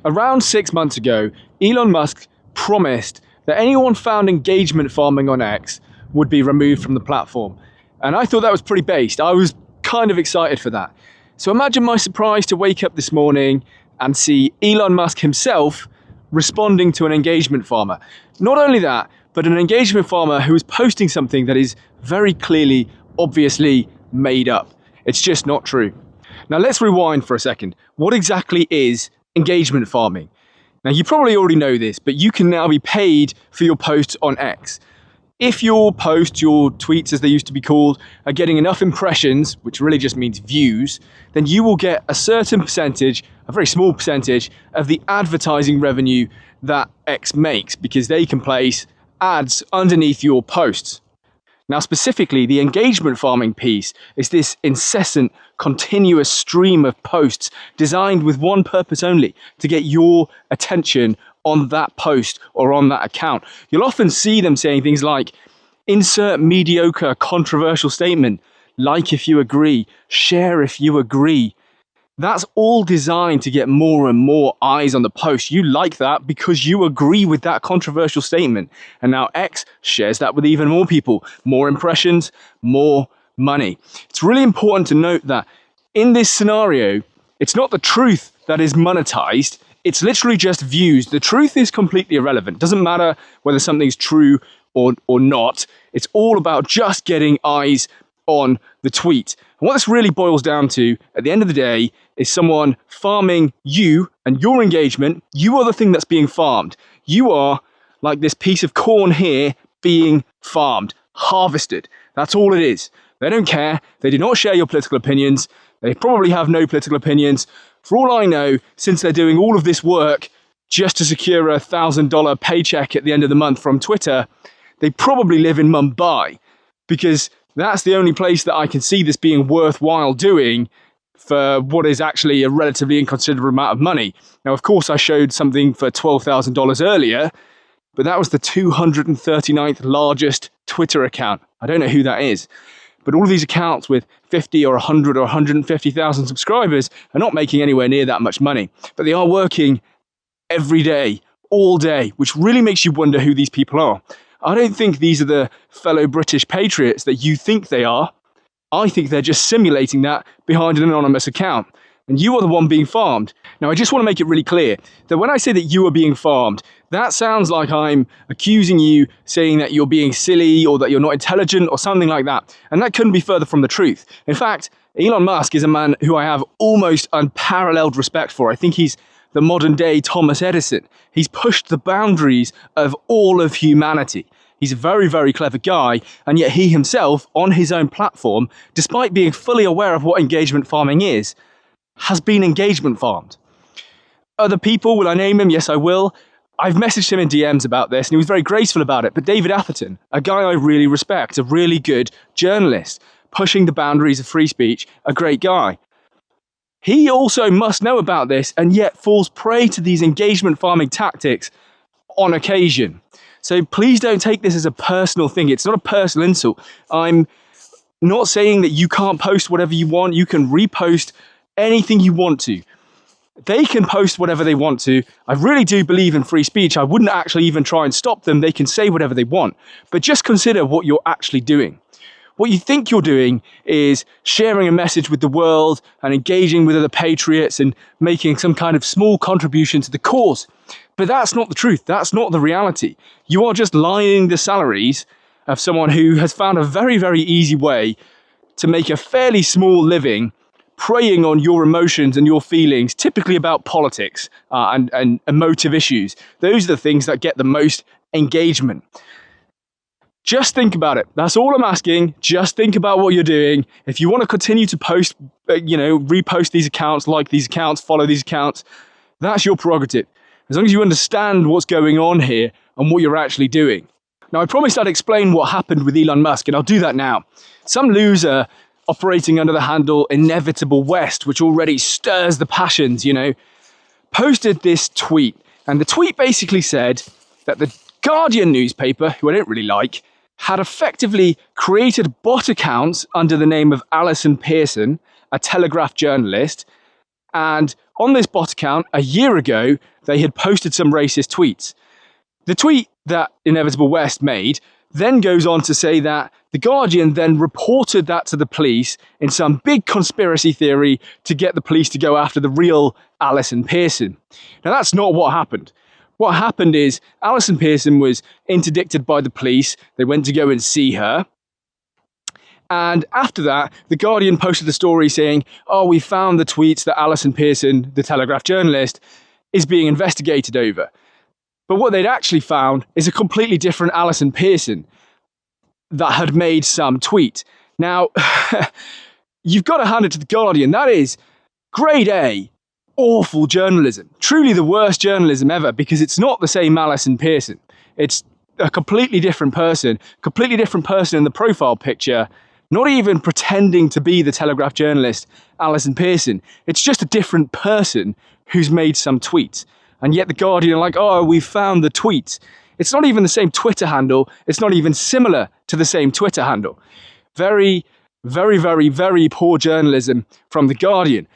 Around 6 months ago, Elon Musk promised that anyone found engagement farming on X would be removed from the platform. And I thought that was pretty based. I was kind of excited for that. So imagine my surprise to wake up this morning and see Elon Musk himself responding to an engagement farmer. Not only that, but an engagement farmer who is posting something that is very clearly, obviously made up. It's just not true. Now let's rewind for a second. What exactly is engagement farming? Now you probably already know this, but you can now be paid for your posts on X. If your posts, your tweets as they used to be called, are getting enough impressions, which really just means views, then you will get a certain percentage, a very small percentage, of the advertising revenue that X makes, because they can place ads underneath your posts. Now specifically, the engagement farming piece is this incessant, continuous stream of posts designed with one purpose only: to get your attention on that post or on that account. You'll often see them saying things like, insert mediocre, controversial statement, like if you agree, share if you agree. That's all designed to get more and more eyes on the post. You like that because you agree with that controversial statement. And now X shares that with even more people. More impressions, more money. It's really important to note that in this scenario, it's not the truth that is monetized. It's literally just views. The truth is completely irrelevant. It doesn't matter whether something's true or not. It's all about just getting eyes on the tweet. And what this really boils down to, at the end of the day, is someone farming you and your engagement. You are the thing that's being farmed. You are like this piece of corn here being farmed, harvested. That's all it is. They don't care. They do not share your political opinions. They probably have no political opinions. For all I know, since they're doing all of this work just to secure a $1,000 paycheck at the end of the month from Twitter, they probably live in Mumbai, because that's the only place that I can see this being worthwhile doing for what is actually a relatively inconsiderable amount of money. Now, of course, I showed something for $12,000 earlier, but that was the 239th largest Twitter account. I don't know who that is. But all of these accounts with 50 or 100 or 150,000 subscribers are not making anywhere near that much money. But they are working every day, all day, which really makes you wonder who these people are. I don't think these are the fellow British patriots that you think they are. I think they're just simulating that behind an anonymous account. And you are the one being farmed. Now, I just want to make it really clear that when I say that you are being farmed, that sounds like I'm accusing you, saying that you're being silly or that you're not intelligent or something like that. And that couldn't be further from the truth. In fact, Elon Musk is a man who I have almost unparalleled respect for. I think he's the modern day Thomas Edison. He's pushed the boundaries of all of humanity. He's a very, very clever guy, and yet he himself, on his own platform, despite being fully aware of what engagement farming is, has been engagement farmed. Other people, will I name him? Yes, I will. I've messaged him in DMs about this, and he was very graceful about it. But David Atherton, a guy I really respect, a really good journalist, pushing the boundaries of free speech, a great guy. He also must know about this, and yet falls prey to these engagement farming tactics on occasion. So please don't take this as a personal thing. It's not a personal insult. I'm not saying that you can't post whatever you want. You can repost anything you want to. They can post whatever they want to. I really do believe in free speech. I wouldn't actually even try and stop them. They can say whatever they want. But just consider what you're actually doing. What you think you're doing is sharing a message with the world and engaging with other patriots and making some kind of small contribution to the cause. But that's not the truth. That's not the reality. You are just lining the salaries of someone who has found a very, very easy way to make a fairly small living preying on your emotions and your feelings, typically about politics and emotive issues. Those are the things that get the most engagement. Just think about it. That's all I'm asking. Just think about what you're doing. If you want to continue to post, repost these accounts, like these accounts, follow these accounts, that's your prerogative. As long as you understand what's going on here and what you're actually doing. Now, I promised I'd explain what happened with Elon Musk, and I'll do that now. Some loser operating under the handle Inevitable West, which already stirs the passions, posted this tweet. And the tweet basically said that the Guardian newspaper, who I don't really like, had effectively created bot accounts under the name of Alison Pearson, a Telegraph journalist, And on this bot account, a year ago, they had posted some racist tweets. The tweet that Inevitable West made then goes on to say that The Guardian then reported that to the police in some big conspiracy theory to get the police to go after the real Alison Pearson. Now, that's not what happened. What happened is Alison Pearson was interdicted by the police. They went to go and see her. And after that, The Guardian posted the story saying, oh, we found the tweets that Alison Pearson, the Telegraph journalist, is being investigated over. But what they'd actually found is a completely different Alison Pearson that had made some tweet. Now, you've got to hand it to The Guardian. That is grade A, awful journalism. Truly the worst journalism ever, because it's not the same Alison Pearson. It's a completely different person in the profile picture, not even pretending to be the Telegraph journalist, Alison Pearson. It's just a different person who's made some tweets. And yet The Guardian are like, oh, we found the tweets. It's not even the same Twitter handle. It's not even similar to the same Twitter handle. Very, very, very, very poor journalism from The Guardian.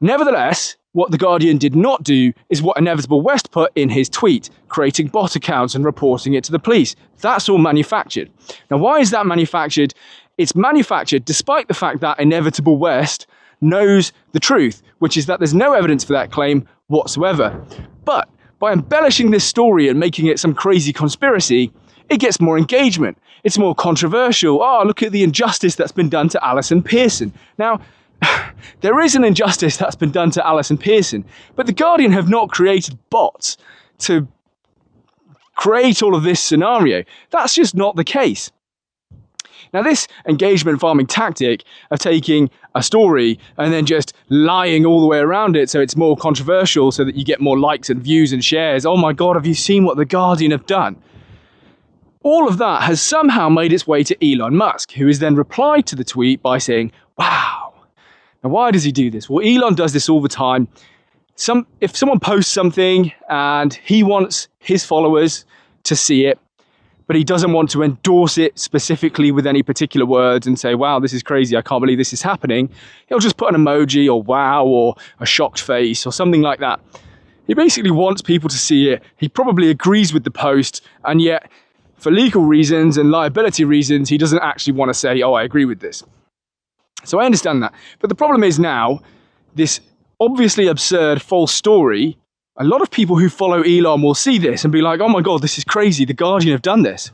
Nevertheless, what The Guardian did not do is what Inevitable West put in his tweet, creating bot accounts and reporting it to the police. That's all manufactured. Now, why is that manufactured? It's manufactured despite the fact that Inevitable West knows the truth, which is that there's no evidence for that claim whatsoever. But by embellishing this story and making it some crazy conspiracy, it gets more engagement. It's more controversial. Oh, look at the injustice that's been done to Alison Pearson. Now, there is an injustice that's been done to Alison Pearson, but The Guardian have not created bots to create all of this scenario. That's just not the case. Now, this engagement farming tactic of taking a story and then just lying all the way around it so it's more controversial so that you get more likes and views and shares. Oh my God, have you seen what The Guardian have done? All of that has somehow made its way to Elon Musk, who has then replied to the tweet by saying, wow. Now, why does he do this? Well, Elon does this all the time. If someone posts something and he wants his followers to see it, but he doesn't want to endorse it specifically with any particular words and say, wow, this is crazy, I can't believe this is happening, he'll just put an emoji or wow or a shocked face or something like that. He basically wants people to see it. He probably agrees with the post, and yet for legal reasons and liability reasons, he doesn't actually want to say, oh, I agree with this. So I understand that. But the problem is now, this obviously absurd false story, a lot of people who follow Elon will see this and be like, oh my God, this is crazy. The Guardian have done this.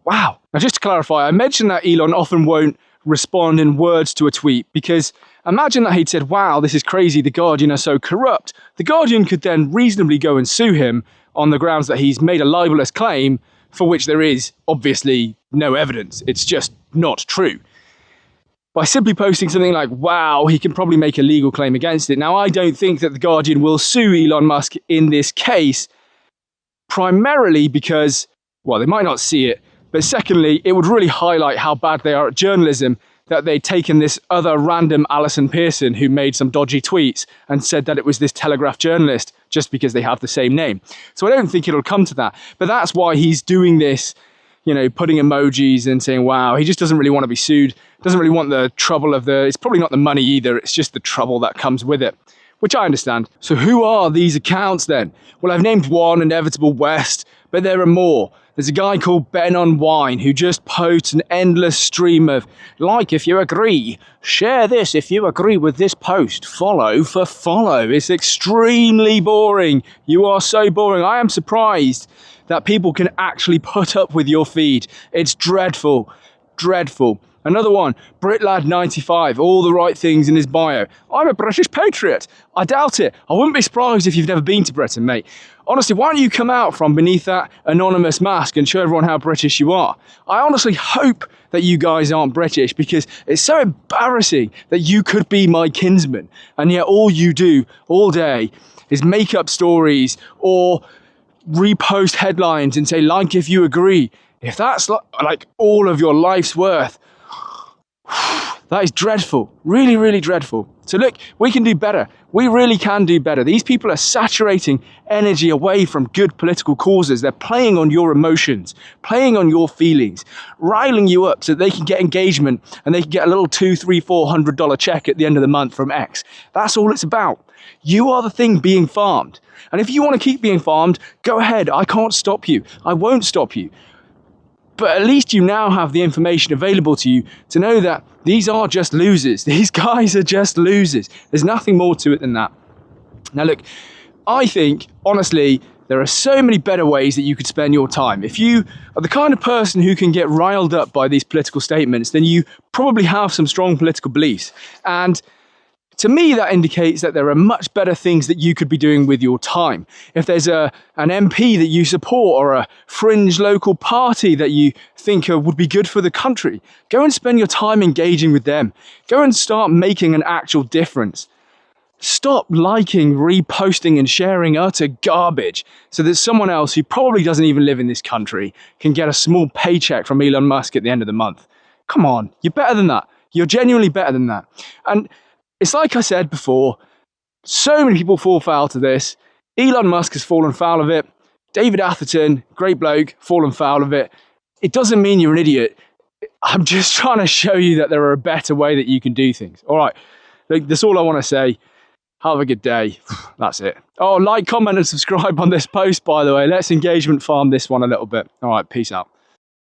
Wow. Now, just to clarify, I mentioned that Elon often won't respond in words to a tweet because imagine that he'd said, wow, this is crazy. The Guardian are so corrupt. The Guardian could then reasonably go and sue him on the grounds that he's made a libelous claim for which there is obviously no evidence. It's just not true. By simply posting something like, wow, he can probably make a legal claim against it. Now, I don't think that The Guardian will sue Elon Musk in this case, primarily because, well, they might not see it, but secondly, it would really highlight how bad they are at journalism that they'd taken this other random Alison Pearson who made some dodgy tweets and said that it was this Telegraph journalist just because they have the same name. So I don't think it'll come to that. But that's why he's doing this, you know, putting emojis and saying, wow, he just doesn't really want to be sued, doesn't really want the trouble of it's probably not the money either, it's just the trouble that comes with it, which I understand. So who are these accounts then? Well, I've named one, Inevitable West, but there are more. There's a guy called Ben on Wine who just posts an endless stream of like if you agree, share this if you agree with this post, follow for follow. It's extremely boring. You are so boring. I am surprised that people can actually put up with your feed. It's dreadful, dreadful. Another one, BritLad95, all the right things in his bio. I'm a British patriot. I doubt it. I wouldn't be surprised if you've never been to Britain, mate. Honestly, why don't you come out from beneath that anonymous mask and show everyone how British you are? I honestly hope that you guys aren't British because it's so embarrassing that you could be my kinsman and yet all you do all day is make up stories or repost headlines and say, like if you agree. If that's like all of your life's worth, that is dreadful, really, really dreadful. So look, we can do better. We really can do better. These people are saturating energy away from good political causes. They're playing on your emotions, playing on your feelings, riling you up so they can get engagement and they can get a little $200, $300, $400 check at the end of the month from X. That's all it's about. You are the thing being farmed. And if you want to keep being farmed, go ahead. I can't stop you. I won't stop you. But at least you now have the information available to you to know that these are just losers. These guys are just losers. There's nothing more to it than that. Now look, I think, honestly, there are so many better ways that you could spend your time. If you are the kind of person who can get riled up by these political statements, then you probably have some strong political beliefs. And to me, that indicates that there are much better things that you could be doing with your time. If there's an MP that you support or a fringe local party that you think would be good for the country, go and spend your time engaging with them. Go and start making an actual difference. Stop liking, reposting and sharing utter garbage so that someone else who probably doesn't even live in this country can get a small paycheck from Elon Musk at the end of the month. Come on, you're better than that. You're genuinely better than that. And it's like I said before, so many people fall foul to this. Elon Musk has fallen foul of it. David Atherton, great bloke, fallen foul of it. It doesn't mean you're an idiot. I'm just trying to show you that there are a better way that you can do things. All right, that's all I want to say. Have a good day. That's it. Oh, like, comment and subscribe on this post, by the way. Let's engagement farm this one a little bit. All right, peace out.